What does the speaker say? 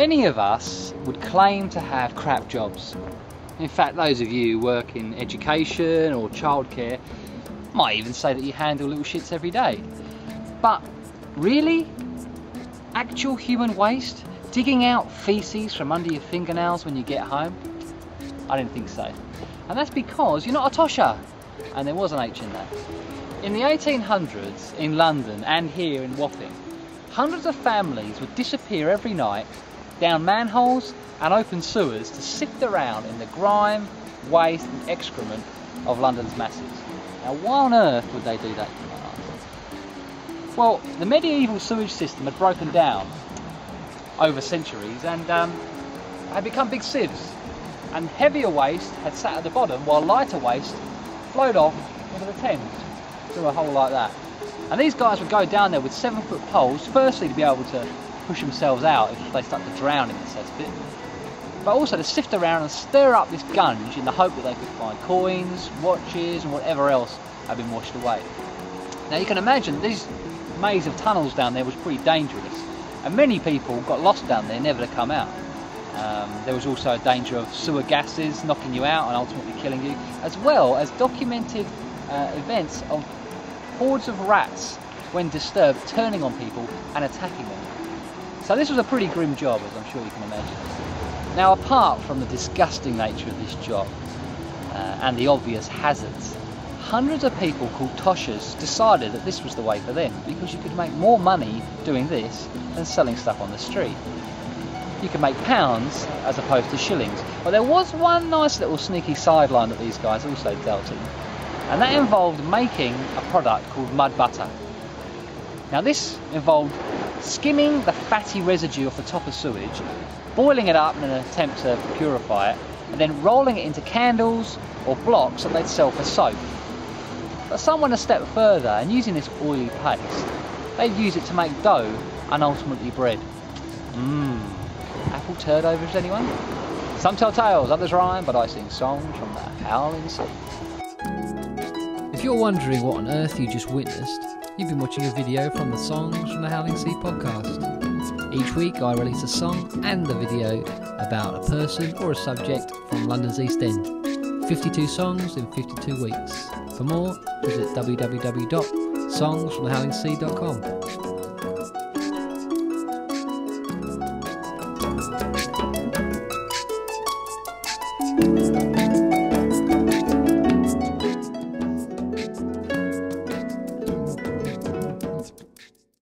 Many of us would claim to have crap jobs. In fact, those of you who work in education or childcare might even say that you handle little shits every day. But really? Actual human waste? Digging out feces from under your fingernails when you get home? I didn't think so. And that's because you're not a tosher. And there was an H in that. In the 1800s, in London and here in Wapping, hundreds of families would disappear every night down manholes and open sewers to sift around in the grime, waste and excrement of London's masses. Now why on earth would they do that? Well, the medieval sewage system had broken down over centuries and had become big sieves, and heavier waste had sat at the bottom while lighter waste flowed off into the Thames through a hole like that. And these guys would go down there with 7-foot poles, firstly to be able to push themselves out if they start to drown in the cesspit, but also to sift around and stir up this gunge in the hope that they could find coins, watches and whatever else had been washed away. Now you can imagine these maze of tunnels down there was pretty dangerous, and many people got lost down there, never to come out. There was also a danger of sewer gases knocking you out and ultimately killing you, as well as documented events of hordes of rats, when disturbed, turning on people and attacking them. So this was a pretty grim job, as I'm sure you can imagine. Now, apart from the disgusting nature of this job and the obvious hazards, hundreds of people called Toshers decided that this was the way for them, because you could make more money doing this than selling stuff on the street. You could make pounds as opposed to shillings. But there was one nice little sneaky sideline that these guys also dealt in, and that involved making a product called mud butter. Now this involved skimming the fatty residue off the top of sewage, boiling it up in an attempt to purify it, and then rolling it into candles or blocks that they'd sell for soap. But some went a step further, and using this oily paste, they'd use it to make dough and ultimately bread. Apple turnovers, anyone? Some tell tales, others rhyme, but I sing songs from the howling sea. If you're wondering what on earth you just witnessed, you've been watching a video from the Songs from the Howling Sea podcast. Each week I release a song and a video about a person or a subject from London's East End. 52 songs in 52 weeks. For more, visit www.songsfromthehowlingsea.com.